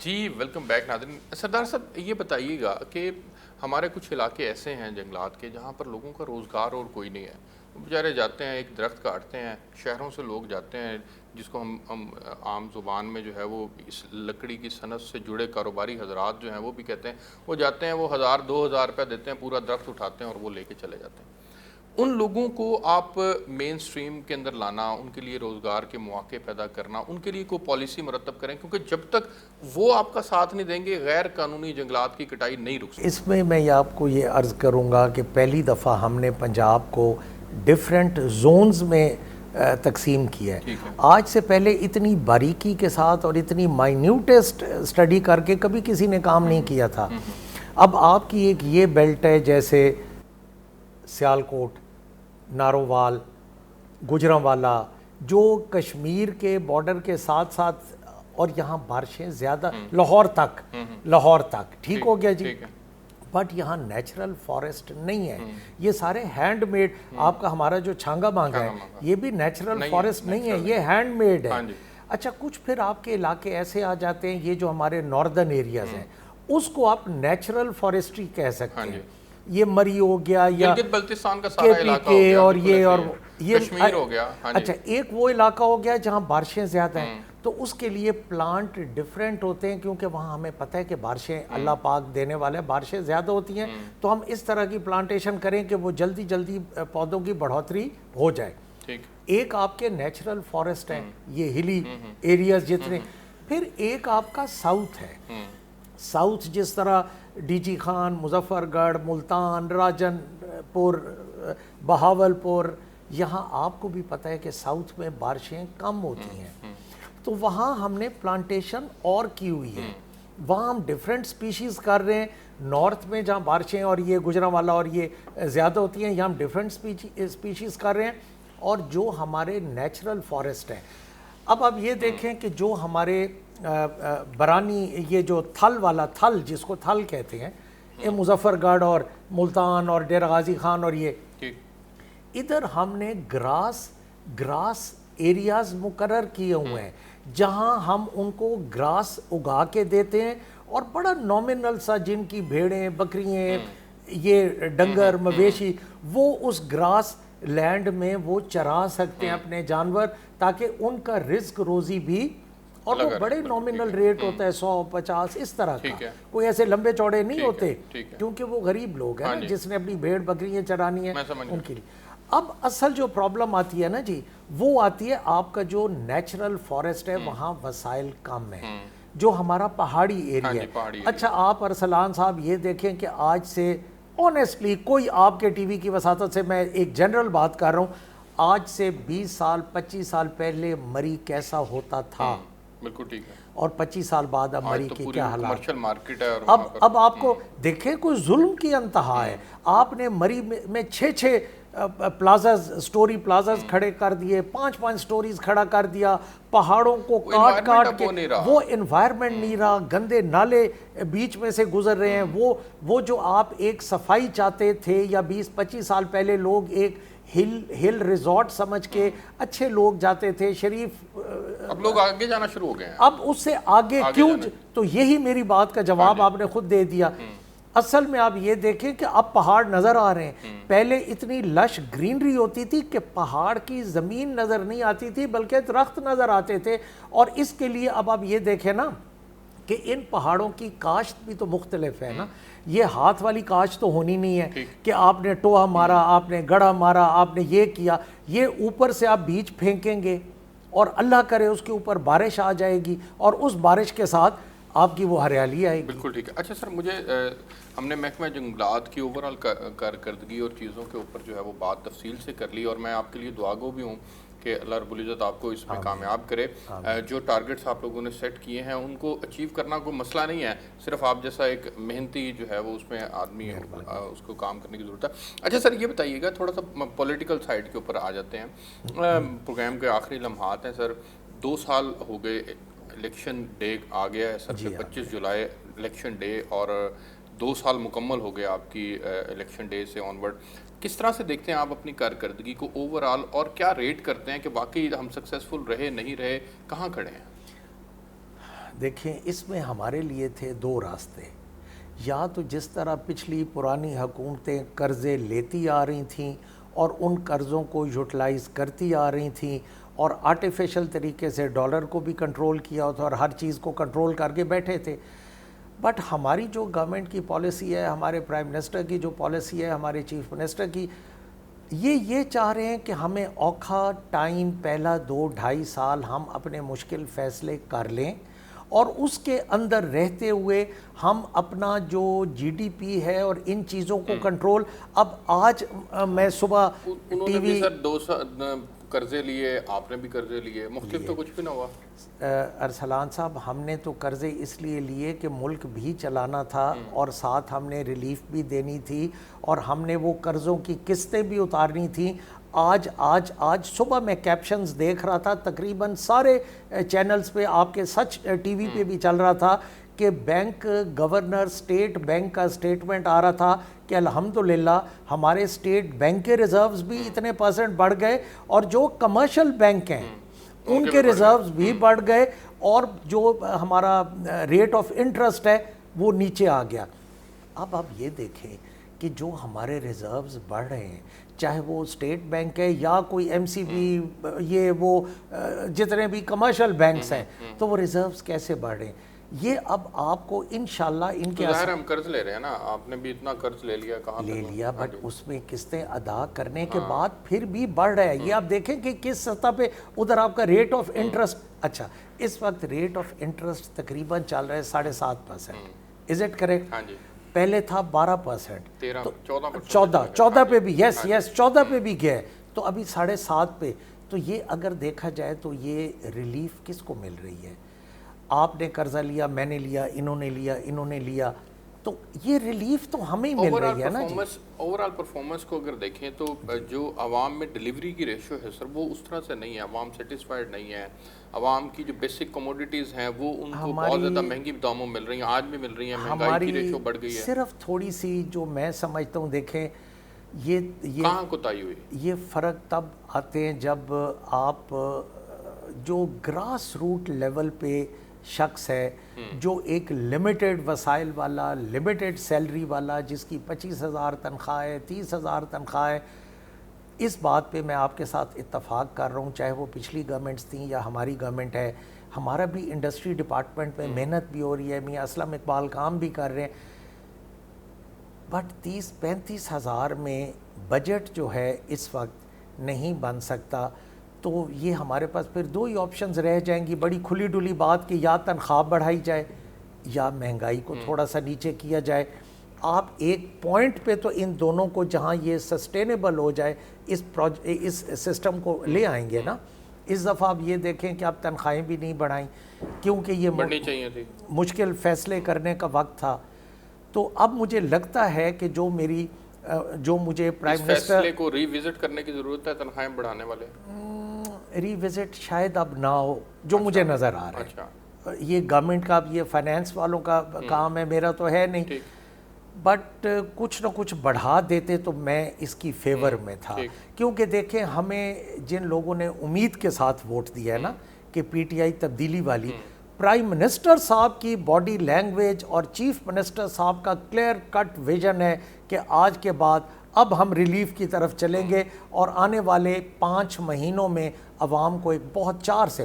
جی welcome back ناظرین. سردار صاحب یہ بتائیے گا کہ ہمارے کچھ علاقے ایسے ہیں جنگلات کے جہاں پر لوگوں کا روزگار اور کوئی نہیں ہے. وہ بیچارے جاتے ہیں ایک درخت کاٹتے ہیں, شہروں سے لوگ جاتے ہیں جس کو ہم عام زبان میں جو ہے وہ اس لکڑی کی صنعت سے جڑے کاروباری حضرات جو ہیں وہ بھی کہتے ہیں, وہ جاتے ہیں وہ 1000-2000 روپے دیتے ہیں, پورا درخت اٹھاتے ہیں اور وہ لے کے چلے جاتے ہیں. ان لوگوں کو آپ مین سٹریم کے اندر لانا, ان کے لیے روزگار کے مواقع پیدا کرنا, ان کے لیے کوئی پالیسی مرتب کریں, کیونکہ جب تک وہ آپ کا ساتھ نہیں دیں گے غیر قانونی جنگلات کی کٹائی نہیں رک سکتی. اس میں آپ کو یہ عرض کروں گا کہ پہلی دفعہ ہم نے پنجاب کو ڈیفرنٹ زونز میں تقسیم کیا ہے. آج سے پہلے اتنی باریکی کے ساتھ اور اتنی مائنیوٹسٹ اسٹڈی کر کے کبھی کسی نے کام نہیں کیا تھا. اب آپ کی ایک یہ بیلٹ ہے جیسے سیالکوٹ, نارووال, گجرانوالا, جو کشمیر کے بارڈر کے ساتھ ساتھ, اور یہاں بارشیں زیادہ, لاہور تک ٹھیک ہو گیا جی. بٹ یہاں نیچرل فارسٹ نہیں ہے, یہ سارے ہینڈ میڈ. آپ کا ہمارا جو چھانگا مانگا ہے یہ بھی نیچرل فارسٹ نہیں ہے, یہ ہینڈ میڈ ہے. اچھا کچھ پھر آپ کے علاقے ایسے آ جاتے ہیں, یہ جو ہمارے ناردرن ایریاز ہیں اس کو آپ نیچرل فارسٹری کہہ سکتے ہیں. یہ مری ہو گیا یا بلتستان کا سارا علاقہ ہو گیا, اور یہ کشمیر ہو گیا. اچھا ایک وہ علاقہ ہو گیا جہاں بارشیں زیادہ ہیں, تو اس کے لیے پلانٹ ڈیفرنٹ ہوتے ہیں, کیونکہ وہاں ہمیں پتہ ہے کہ بارشیں اللہ پاک دینے والے, بارشیں زیادہ ہوتی ہیں, تو ہم اس طرح کی پلانٹیشن کریں کہ وہ جلدی جلدی پودوں کی بڑھوتری ہو جائے. ایک آپ کے نیچرل فارسٹ ہیں یہ ہلی ایریاز جتنے. پھر ایک آپ کا ساؤتھ ہے, ساؤتھ جس طرح ڈی جی خان, مظفر گڑھ, ملتان, راجن پور, بہاول پور, یہاں آپ کو بھی پتہ ہے کہ ساؤتھ میں بارشیں کم ہوتی ہیں, تو وہاں ہم نے پلانٹیشن اور کی ہوئی ہے. وہاں ہم ڈیفرنٹ سپیشیز کر رہے ہیں. نارتھ میں جہاں بارشیں اور یہ گجرانوالا اور یہ زیادہ ہوتی ہیں, یہاں ہم ڈیفرنٹ سپیشیز کر رہے ہیں. اور جو ہمارے نیچرل فارسٹ ہیں, اب آپ یہ دیکھیں کہ جو ہمارے برانی, یہ جو تھل والا, تھل جس کو تھل کہتے ہیں, یہ مظفر گڑھ اور ملتان اور ڈیرہ غازی خان, اور یہ ادھر ہم نے گراس ایریاز مقرر کیے ہوئے ہیں جہاں ہم ان کو گراس اگا کے دیتے ہیں, اور بڑا نومنل سا, جن کی بھیڑیں, بکریاں, یہ ڈنگر, مویشی, وہ اس گراس لینڈ میں وہ چرا سکتے ہیں اپنے جانور, تاکہ ان کا رزق روزی بھی, اور وہ بڑے نومنل ریٹ ہوتا ہے 100-50 اس طرح کا, کوئی ایسے لمبے چوڑے نہیں ہوتے, کیونکہ وہ غریب لوگ ہیں جس نے اپنی بھیڑ بکریاں چرانی ہیں ان کے لیے. اب اصل جو پرابلم آتی ہے نا جی, وہ آتی ہے آپ کا جو نیچرل فارسٹ ہے وہاں وسائل کم ہیں, جو ہمارا پہاڑی ایریا ہے. اچھا آپ ارسلان صاحب یہ دیکھیں کہ آج سے آنیسٹلی, کوئی آپ کے ٹی وی کی وساطت سے میں ایک جنرل بات کر رہا ہوں, آج سے 20 سال 25 سال پہلے مری کیسا ہوتا تھا, بالکل ٹھیک ہے, اور 25 سال بعد اب مری کی کیا حالات. کمرشل مارکیٹ ہے, اب آپ کو دیکھیں کوئی ظلم کی انتہا ہے. آپ نے مری میں 6 پلازاز, سٹوری پلازاز کھڑے کر دیے, 5 سٹوریز کھڑا کر دیا, پہاڑوں کو کاٹ کے, وہ انوائرمنٹ نہیں رہا, گندے نالے بیچ میں سے گزر رہے ہیں. وہ جو آپ ایک صفائی چاہتے تھے, یا 20-25 سال پہلے لوگ ایک ہل ریزورٹ سمجھ کے اچھے لوگ جاتے تھے, شریف, اب لوگ آگے جانا شروع ہو گئے ہیں. اب اس سے آگے کیوں, تو یہی میری بات کا جواب آپ نے خود دے دیا. اصل میں آپ یہ دیکھیں کہ اب پہاڑ نظر آ رہے ہیں. پہلے اتنی لش گرینری ہوتی تھی کہ پہاڑ کی زمین نظر نہیں آتی تھی, بلکہ درخت نظر آتے تھے. اور اس کے لیے اب آپ یہ دیکھیں نا کہ ان پہاڑوں کی کاشت بھی تو مختلف ہے نا. یہ ہاتھ والی کاشت تو ہونی نہیں ہے کہ آپ نے ٹوہا مارا, آپ نے گڑھا مارا, آپ نے یہ کیا. یہ اوپر سے آپ بیج پھینکیں گے اور اللہ کرے اس کے اوپر بارش آ جائے گی, اور اس بارش کے ساتھ آپ کی وہ ہریالی آئے گی. بالکل ٹھیک ہے. اچھا سر, مجھے ہم نے محکمہ جنگلات کی اوورآل کارکردگی اور چیزوں کے اوپر جو ہے وہ بات تفصیل سے کر لی, اور میں آپ کے لیے دعا گو بھی ہوں کہ اللہ رب العزت آپ کو اس میں کامیاب کرے. جو ٹارگٹس آپ لوگوں نے سیٹ کیے ہیں ان کو اچیو کرنا کوئی مسئلہ نہیں ہے, صرف آپ جیسا ایک محنتی جو ہے وہ اس میں آدمی اس کو کام کرنے کی ضرورت ہے. اچھا سر یہ بتائیے گا, تھوڑا سا پولیٹیکل سائڈ کے اوپر آ جاتے ہیں. پروگرام کے آخری لمحات ہیں سر. 2 سال ہو گئے, الیکشن ڈے آ گیا ہے سر, 25 جولائی الیکشن ڈے, اور 2 سال مکمل ہو گئے آپ کی الیکشن ڈے سے آن ورڈ. کس طرح سے دیکھتے ہیں آپ اپنی کارکردگی کو اوورآل, اور کیا ریٹ کرتے ہیں کہ واقعی ہم سکسیزفل رہے نہیں رہے, کہاں کھڑے ہیں؟ دیکھیں اس میں ہمارے لیے تھے دو راستے، یا تو جس طرح پچھلی پرانی حکومتیں قرضے لیتی آ رہی تھیں اور ان قرضوں کو یوٹیلائز کرتی آ رہی تھیں اور آرٹیفیشل طریقے سے ڈالر کو بھی کنٹرول کیا ہوتا اور ہر چیز کو کنٹرول کر کے بیٹھے تھے. بٹ ہماری جو گورنمنٹ کی پالیسی ہے، ہمارے پرائم منسٹر کی جو پالیسی ہے، ہمارے چیف منسٹر کی، یہ چاہ رہے ہیں کہ ہمیں اوکھا ٹائم پہلا 2-2.5 سال ہم اپنے مشکل فیصلے کر لیں اور اس کے اندر رہتے ہوئے ہم اپنا جو جی ڈی پی ہے اور ان چیزوں کو کنٹرول. اب آج میں صبح انہوں نے بھی سر 2 قرضے لیے، آپ نے بھی قرضے لیے، مختلف تو کچھ بھی نہ ہوا. ارسلان صاحب، ہم نے تو قرضے اس لیے لیے کہ ملک بھی چلانا تھا اور ساتھ ہم نے ریلیف بھی دینی تھی اور ہم نے وہ قرضوں کی قسطیں بھی اتارنی تھیں. آج صبح میں کیپشنز دیکھ رہا تھا، تقریباً سارے چینلز پہ، آپ کے سچ ٹی وی پہ بھی چل رہا تھا کہ بینک گورنر اسٹیٹ بینک کا اسٹیٹمنٹ آ رہا تھا کہ الحمدللہ ہمارے اسٹیٹ بینک کے ریزروز بھی اتنے % بڑھ گئے اور جو کمرشل بینک ہیں ان کے ریزروز بھی بڑھ گئے اور جو ہمارا ریٹ آف انٹرسٹ ہے وہ نیچے آ گیا. اب آپ یہ دیکھیں کہ جو ہمارے ریزروز بڑھ رہے ہیں، چاہے وہ اسٹیٹ بینک ہے یا کوئی ایم سی بی، یہ وہ جتنے بھی کمرشل بینکس ہیں، تو وہ ریزروز کیسے بڑھ رہے ہیں؟ یہ اب آپ کو انشاءاللہ ان کے ظاہر ہم قرض لے رہے ہیں نا، آپ نے بھی اتنا قرض لے لیا، کہاں لے لیا، بٹ اس میں قسطیں ادا کرنے کے بعد پھر بھی بڑھ رہا ہے. یہ آپ دیکھیں کہ کس سطح پہ ادھر آپ کا ریٹ آف انٹرسٹ، اچھا اس وقت ریٹ آف انٹرسٹ تقریباً چل رہا ہے 7.5%. Is it correct? ہاں جی، پہلے تھا 12%، 14 پہ بھی، یس 14 پہ بھی گیا ہے، تو ابھی 7.5 پہ. تو یہ اگر دیکھا جائے تو یہ ریلیف کس کو مل رہی ہے؟ آپ نے قرضہ لیا، میں نے لیا، انہوں نے لیا، انہوں نے لیا، تو یہ ریلیف تو ہمیں مل رہی ہے نا جی. اوور آل پرفارمنس کو اگر دیکھیں تو جو عوام میں ڈیلیوری کی ریشو ہے سر، وہ اس طرح سے نہیں ہے، عوام سیٹسفائیڈ نہیں ہے. عوام کی جو بیسک کموڈیٹیز ہیں وہ ان کو بہت زیادہ مہنگی داموں مل رہی ہیں، آج بھی مل رہی ہیں، مہنگائی کی ریشو بڑھ گئی ہے. صرف تھوڑی سی جو میں سمجھتا ہوں، دیکھیں یہ کہاں کوتاہی ہوئی؟ یہ فرق تب آتے ہیں جب آپ جو گراس روٹ لیول پہ شخص ہے، جو ایک لمیٹڈ وسائل والا، لمیٹڈ سیلری والا، جس کی 25,000 تنخواہ ہے، 30,000 تنخواہ ہے. اس بات پہ میں آپ کے ساتھ اتفاق کر رہا ہوں، چاہے وہ پچھلی گورنمنٹس تھیں یا ہماری گورنمنٹ ہے. ہمارا بھی انڈسٹری ڈپارٹمنٹ میں محنت بھی ہو رہی ہے، میاں اسلم اقبال کام بھی کر رہے ہیں، بٹ 30-35 ہزار میں بجٹ جو ہے اس وقت نہیں بن سکتا. تو یہ ہمارے پاس پھر 2 ہی آپشنز رہ جائیں گی، بڑی کھلی ڈلی بات کہ یا تنخواہ بڑھائی جائے یا مہنگائی کو تھوڑا سا نیچے کیا جائے. آپ ایک پوائنٹ پہ تو ان دونوں کو جہاں یہ سسٹینیبل ہو جائے اس سسٹم کو لے آئیں گے نا. اس دفعہ آپ یہ دیکھیں کہ آپ تنخواہیں بھی نہیں بڑھائیں کیونکہ یہ بڑھنی چاہیے تھی، مشکل فیصلے کرنے کا وقت تھا. تو اب مجھے لگتا ہے کہ جو مجھے پرائم منسٹر فیصلے کو ری وزٹ کرنے کی ضرورت ہے، تنخواہیں بڑھانے والے ری وزٹ شاید اب نہ ہو، جو مجھے نظر آ رہا ہے. یہ گورنمنٹ کا، یہ فائنینس والوں کا کام ہے، میرا تو ہے نہیں، بٹ کچھ نہ کچھ بڑھا دیتے تو میں اس کی فیور میں تھا. کیونکہ دیکھیں ہمیں جن لوگوں نے امید کے ساتھ ووٹ دیا ہے نا کہ پی ٹی آئی تبدیلی والی، پرائم منسٹر صاحب کی باڈی لینگویج اور چیف منسٹر صاحب کا کلیئر کٹ ویژن ہے کہ آج کے بعد اب ہم ریلیف کی طرف چلیں گے اور آنے والے 5 مہینوں میں عوام کو ایک بہت 4 سے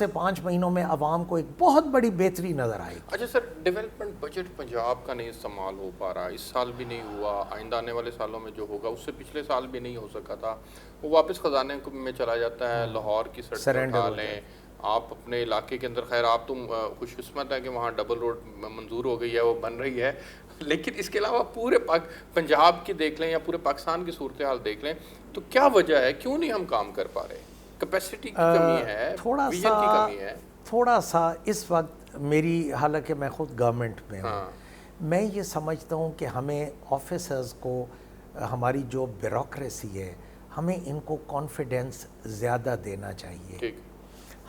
5 مہینوں میں عوام کو ایک بہت بڑی بہتری نظر آئے گی. اچھا سر، ڈیولپمنٹ بجٹ پنجاب کا نہیں استعمال ہو پا رہا، اس سال بھی نہیں ہوا، آئندہ آنے والے سالوں میں جو ہوگا اس سے پچھلے سال بھی نہیں ہو سکا تھا، وہ واپس خزانے میں چلا جاتا ہے. لاہور کی سڑکیں اٹھا لیں آپ اپنے علاقے کے اندر، خیر آپ تم خوش قسمت ہے کہ وہاں ڈبل روڈ منظور ہو گئی ہے، وہ بن رہی ہے، لیکن اس کے علاوہ پورے پنجاب کی دیکھ لیں یا پورے پاکستان کی صورتحال دیکھ لیں تو کیا وجہ ہے، کیوں نہیں ہم کام کر پا رہے؟ کیپیسٹی کی کمی ہے، ویژن کی کمی ہے تھوڑا سا اس وقت میری، حالانکہ میں خود گورنمنٹ میں ہوں، میں یہ سمجھتا ہوں کہ ہمیں آفیسرز کو، ہماری جو بیوروکریسی ہے، ہمیں ان کو کانفیڈنس زیادہ دینا چاہیے.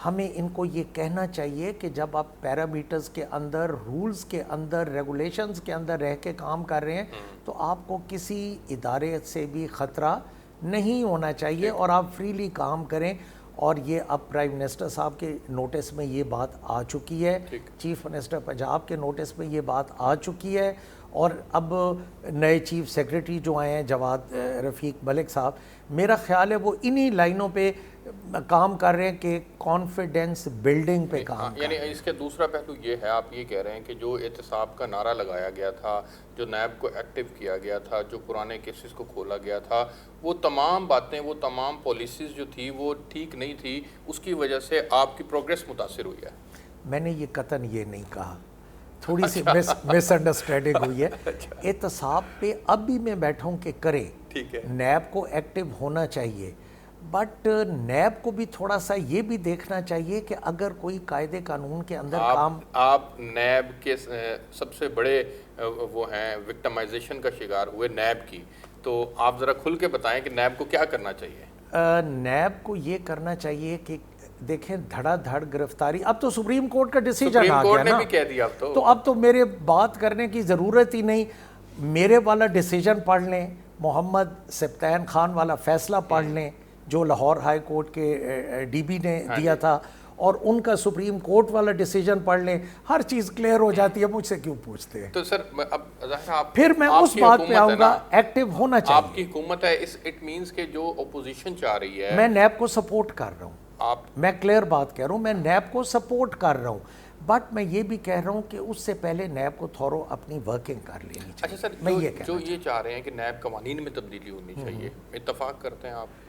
ہمیں ان کو یہ کہنا چاہیے کہ جب آپ پیرامیٹرز کے اندر، رولز کے اندر، ریگولیشنز کے اندر رہ کے کام کر رہے ہیں تو آپ کو کسی ادارے سے بھی خطرہ نہیں ہونا چاہیے اور آپ فریلی کام کریں. اور یہ اب پرائم منسٹر صاحب کے نوٹس میں یہ بات آ چکی ہے, چیف منسٹر پنجاب کے نوٹس میں یہ بات آ چکی ہے, اور اب نئے چیف سیکریٹری جو آئے ہیں جواد رفیق ملک صاحب, میرا خیال ہے وہ انہی لائنوں پہ کام کر رہے ہیں کہ کانفیڈنس بلڈنگ پہ کام یعنی اس کے دوسرا پہلو یہ ہے, آپ یہ کہہ رہے ہیں کہ جو احتساب کا نعرہ لگایا گیا تھا, جو نیب کو ایکٹیو کیا گیا تھا, جو پرانے کیسز کو کھولا گیا تھا, وہ تمام باتیں, وہ تمام پالیسیز جو تھی وہ ٹھیک نہیں تھی, اس کی وجہ سے آپ کی پروگریس متاثر ہوئی ہے. میں نے یہ قطعاً یہ نہیں کہا, تھوڑی سی مس انڈرسٹینڈنگ ہوئی ہے. احتساب پہ اب بھی میں بیٹھا ہوں کہ کریں, نیب کو ایکٹیو ہونا چاہیے, بٹ نیب کو بھی تھوڑا سا یہ بھی دیکھنا چاہیے کہ اگر کوئی قاعدے قانون کے اندر کام, آپ نیب کے سب سے بڑے وہ ہیں وکٹمائزیشن کا شکار ہوئے نیب کی, تو آپ ذرا کھل کے بتائیں کہ نیب کو کیا کرنا چاہیے. نیب کو یہ کرنا چاہیے کہ دیکھیں دھڑا دھڑ گرفتاری, اب تو سپریم کورٹ کا ڈیسیجن آ گیا نا, بھی کہہ دیا تو اب تو میرے بات کرنے کی ضرورت ہی نہیں. میرے والا ڈیسیجن پڑھ لیں, محمد سبطین خان والا فیصلہ پڑھ لیں جو لاہور ہائی کورٹ کے ڈی بی نے دیا تھا, اور ان کا سپریم کورٹ والا ڈیسیجن پڑھ لیں, ہر چیز کلیئر ہو جاتی ہے. مجھ سے کیوں پوچھتے ہیں؟ تو سر اب پھر میں اس بات پہ آؤں گا, ایکٹیو ہونا چاہیے. آپ کی حکومت ہے, اٹ مینس کہ جو اپوزیشن چاہ رہی ہے, میں نیب کو سپورٹ کر رہا ہوں, میں کلیئر بات کہہ رہا ہوں, میں نیب کو سپورٹ کر رہا ہوں, بٹ میں یہ بھی کہہ رہا ہوں کہ اس سے پہلے نیب کو تھورو اپنی ورکنگ کر لینی چاہیے. اچھا سر, میں جو یہ چاہ رہے ہیں کہ نیب قوانین میں تبدیلی ہونی چاہیے, اتفاق کرتے ہیں آپ؟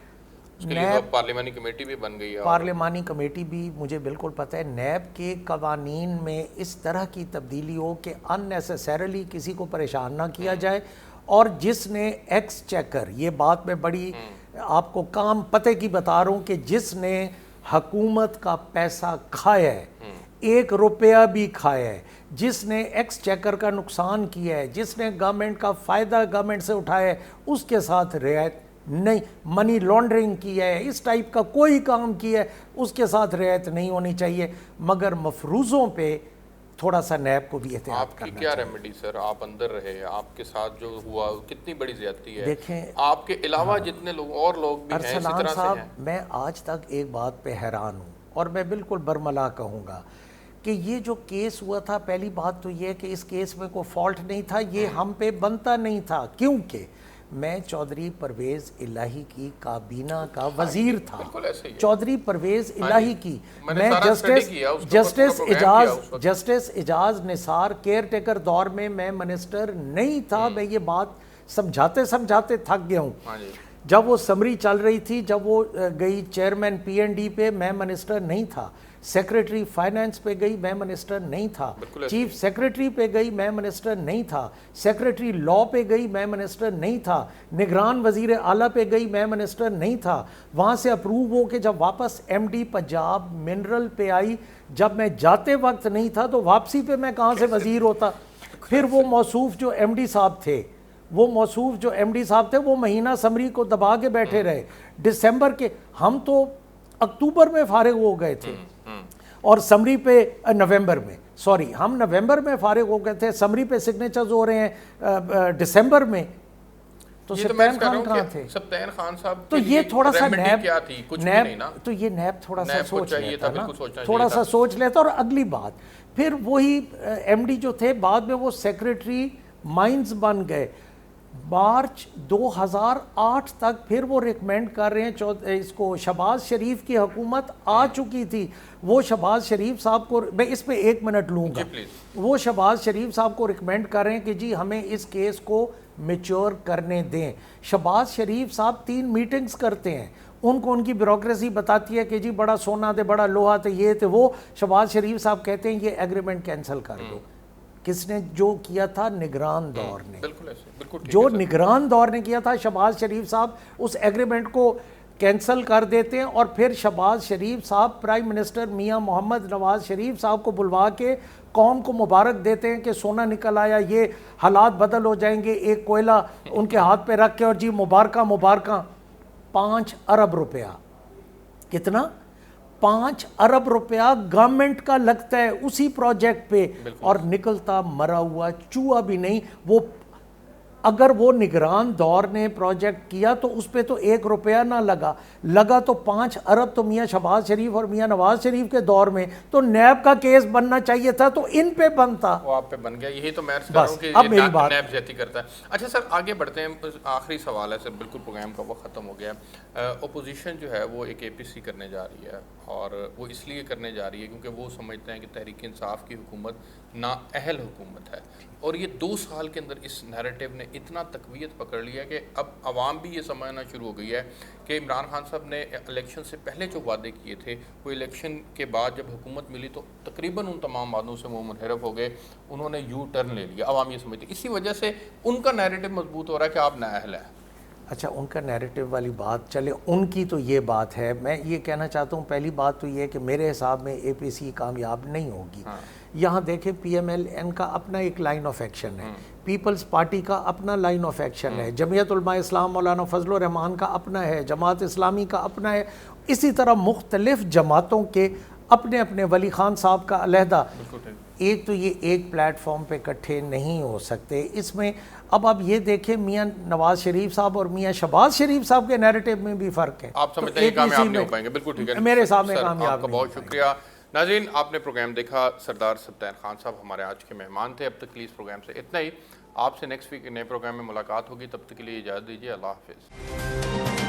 اس کے لیے پارلیمانی کمیٹی بھی بن گئی ہے. پارلیمانی کمیٹی بھی مجھے بالکل پتہ ہے. نیب کے قوانین میں اس طرح کی تبدیلی ہو کہ ان نیسیسریلی کسی کو پریشان نہ کیا جائے, اور جس نے ایکس چیکر, یہ بات میں بڑی آپ کو کام پتے کی بتا رہا ہوں, کہ جس نے حکومت کا پیسہ کھایا ہے, 1 روپیہ بھی کھایا ہے, جس نے ایکس چیکر کا نقصان کیا ہے, جس نے گورنمنٹ کا فائدہ گورنمنٹ سے اٹھایا ہے, اس کے ساتھ رعایت نہیں. منی لانڈرنگ کیا ہے, اس ٹائپ کا کوئی کام کیا ہے, اس کے ساتھ رعایت نہیں ہونی چاہیے. مگر مفروضوں پہ تھوڑا سا نیب کو بھی احتیاط کرنا چاہیے. آپ کی کیا ریمیڈی سر؟ آپ اندر رہے, آپ کے ساتھ جو ہوا کتنی بڑی زیادتی ہے. دیکھیں, آپ کے علاوہ جتنے لوگ اور لوگ بھی ہیں اسی طرح سے ہیں. میں آج تک ایک بات پہ حیران ہوں, اور میں بالکل برملا کہوں گا کہ یہ جو کیس ہوا تھا, پہلی بات تو یہ کہ اس کیس میں کوئی فالٹ نہیں تھا, یہ ہم پہ بنتا نہیں تھا, کیونکہ میں چودھری پرویز الہی کی کابینہ کا وزیر تھا. چودھری پرویز الہی کی, میں جسٹس اعجاز نثار کیئر ٹیکر دور میں میں منسٹر نہیں تھا. میں یہ بات سمجھاتے سمجھاتے تھک گیا ہوں. جب وہ سمری چل رہی تھی, جب وہ گئی چیئرمین پی این ڈی پہ, میں منسٹر نہیں تھا. سیکریٹری فائنانس پہ گئی, میں منسٹر نہیں تھا. چیف سیکریٹری پہ گئی, میں منسٹر نہیں تھا. سیکریٹری لا پہ گئی, میں منسٹر نہیں تھا. نگران وزیر اعلیٰ پہ گئی, میں منسٹر نہیں تھا. وہاں سے اپروو ہو کے جب واپس ایم ڈی پنجاب منرل پہ آئی, جب میں جاتے وقت نہیں تھا تو واپسی پہ میں کہاں سے وزیر ہوتا. پھر وہ موصوف جو ایم ڈی صاحب تھے, وہ مہینہ سمری کو دبا کے بیٹھے رہے. دسمبر کے, ہم تو اکتوبر میں فارغ ہو گئے تھے, اور سمری پہ نومبر میں, ہم نومبر میں فارغ ہو گئے تھے, سمری پہ سگنیچرز ہو رہے ہیں دسمبر میں. تو سبطین خان کہاں تھے؟ سبطین خان صاحب تو یہ تھوڑا سا نیب تو یہ نیب تھوڑا سا سوچ لیتا نا, تھوڑا سا سوچ لیتا. اور اگلی بات, پھر وہی ایم ڈی جو تھے بعد میں وہ سیکریٹری مائنز بن گئے. مارچ 2008 تک پھر وہ ریکمینڈ کر رہے ہیں اس کو. شہباز شریف کی حکومت آ چکی تھی, وہ شہباز شریف صاحب کو, میں اس پہ 1 منٹ لوں گا, وہ شہباز شریف صاحب کو ریکمینڈ کر رہے ہیں کہ جی ہمیں اس کیس کو میچور کرنے دیں. شہباز شریف صاحب 3 میٹنگز کرتے ہیں, ان کو ان کی بیوروکریسی بتاتی ہے کہ جی بڑا سونا تھے, بڑا لوہا تھے, یہ تھے وہ. شہباز شریف صاحب کہتے ہیں یہ ایگریمنٹ کینسل کر دو. کس نے جو کیا تھا؟ نگران دور نے. جو نگران دور نے کیا تھا, شہباز شریف صاحب اس ایگریمنٹ کو کینسل کر دیتے ہیں, اور پھر شہباز شریف صاحب پرائم منسٹر میاں محمد نواز شریف صاحب کو بلوا کے قوم کو مبارک دیتے ہیں کہ سونا نکل آیا, یہ حالات بدل ہو جائیں گے. ایک کوئلہ ان کے ہاتھ پہ رکھ کے, اور جی مبارکہ 5 ارب روپیہ. کتنا؟ 5 ارب روپیہ گورنمنٹ کا لگتا ہے اسی پروجیکٹ پہ, اور نکلتا مرا ہوا چوہا بھی نہیں. وہ اگر وہ نگران دور نے پروجیکٹ کیا تو اس پہ تو 1 روپیہ نہ لگا تو 5 ارب تو میاں شہباز شریف اور میاں نواز شریف کے دور میں تو نیب کا کیس بننا چاہیے تھا، تو ان پہ بنتا، وہ آپ پہ بن گیا. یہی تو میں عرض کر رہا ہوں کہ اب میری بات نیب زیادتی کرتا ہے. اچھا سر آگے بڑھتے ہیں. آخری سوال ہے سر، بالکل پروگرام کا وقت ختم ہو گیا. اپوزیشن جو ہے وہ ایک APC کرنے جا رہی ہے، اور وہ اس لیے کرنے جا رہی ہے کیونکہ وہ سمجھتے ہیں کہ تحریک انصاف کی حکومت نااہل حکومت ہے، اور یہ 2 سال کے اندر اس نیریٹو نے اتنا تقویت پکڑ لیا کہ اب عوام بھی یہ سمجھنا شروع ہو گئی ہے کہ عمران خان صاحب نے الیکشن سے پہلے جو وعدے کیے تھے وہ الیکشن کے بعد جب حکومت ملی تو تقریباً ان تمام وعدوں سے وہ منحرف ہو گئے، انہوں نے یو ٹرن لے لیا. عوام یہ سمجھتے اسی وجہ سے ان کا نیریٹو مضبوط ہو رہا ہے کہ آپ نااہل ہیں. اچھا ان کا نیریٹو والی بات چلے، ان کی تو یہ بات ہے. میں یہ کہنا چاہتا ہوں پہلی بات تو یہ ہے کہ میرے حساب میں APC کامیاب نہیں ہوگی. یہاں دیکھیں PMLN کا اپنا ایک لائن آف ایکشن ہے، پیپلز پارٹی کا اپنا لائن آف ایکشن ہے، جمعیت علماء اسلام مولانا فضل الرحمان کا اپنا ہے، جماعت اسلامی کا اپنا ہے، اسی طرح مختلف جماعتوں کے اپنے اپنے، ولی خان صاحب کا علیحدہ. ایک تو یہ ایک پلیٹ فارم پہ اکٹھے نہیں ہو سکتے. اس میں اب آپ یہ دیکھیں میاں نواز شریف صاحب اور میاں شہباز شریف صاحب کے نیریٹو میں بھی فرق ہے. آپ سمجھتے ہیں کامیاب نہیں ہو پائیں گے؟ بالکل ٹھیک ہے، میرے حساب میں سر کامیاب آپ کا نہیں. بہت شکریہ. ناظرین آپ نے پروگرام دیکھا. سردار سبطین خان صاحب ہمارے آج کے مہمان تھے. اب تک کے لیے اس پروگرام سے اتنا ہی. آپ سے نیکسٹ ویک نئے پروگرام میں ملاقات ہوگی. تب تک کے لیے اجازت دیجیے. اللہ حافظ.